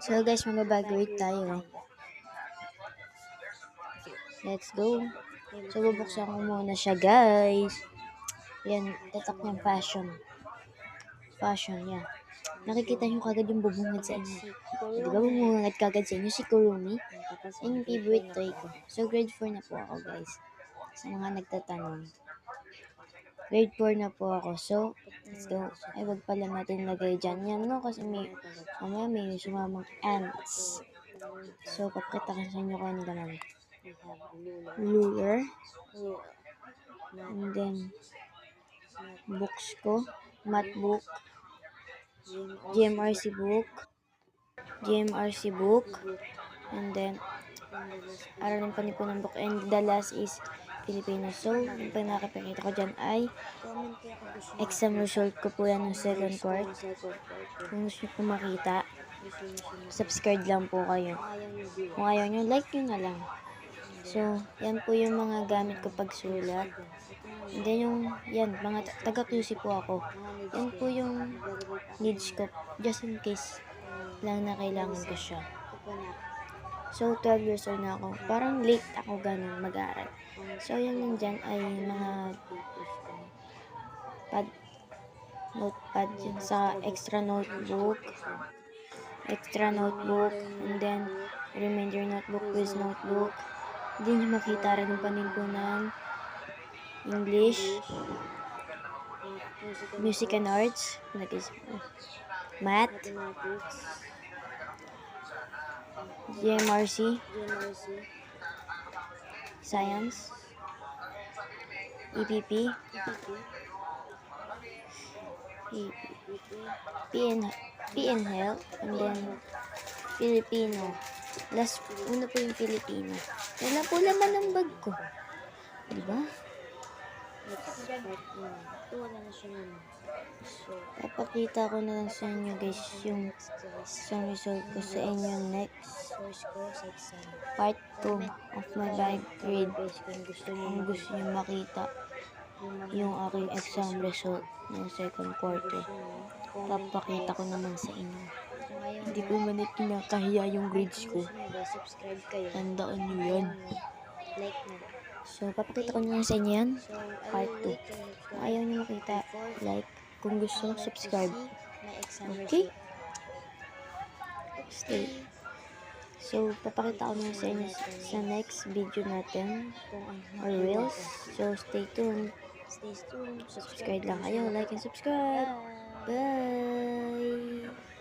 So guys, magbabagrade tayo. Let's go. So bubuksan ko muna siya guys. Yan, tatak niyang fashion. Fashion, yan. Nakikita niyo kagad yung bubungad sa inyo. Di ba bubungad kagad sa inyo si Kurumi? Yan yung favorite toy ko. So grade 4 na po ako guys. Sa mga nagtatanong. Grade 4 na po ako. So, let's go. Ay, wag pala natin lagay dyan. Yan, no? Kasi mamaya may sumamang ants. So, papakita ko sa inyo kung ano naman. Ruler. And then, books ko. Math book. GMRC book. GMRC book. And then, Aralin Panipunan book. And the last is Filipino. So, yung pinakapakita ko dyan ay exam result ko po yan ng second quart. Kung gusto nyo po makita, subscribe lang po kayo. Kung ayaw nyo, like nyo na lang. So, yan po yung mga gamit ko pagsulat. And then yung, yan, mga taga-QC po ako. Yan po yung needs ko, just in case lang na kailangan ko siya. So, 12 years old na ako. Parang late ako ganun mag-aaral. So, yung nandyan ay mga notepad yun sa extra notebook, and then remainder notebook, quiz notebook. Hindi nyo makita rin yung Panipunan, English, music and arts, math, GMRC, science, EPP, PN Health, and then Filipino. Last, una po yung Filipino. Wala po laman ng bag ko. Diba? Papakita ko na lang sa inyo guys yung exam result ko sa inyo next part 2 of my bag grade. Kung gusto nyo makita yung aking exam result ng second quarter, papakita ko naman sa inyo. Hindi ko man kinakahiya yung grades ko. Tandaan nyo yan. So, papakita ko na lang sa inyo yan. Part 2. Kung ayaw nyo makita, like. Kung gusto, subscribe. Okay? Stay. So, papakita ko na sa inyo sa next video natin. Or reels. So, stay tuned. Subscribe lang kayo. Like and subscribe. Bye!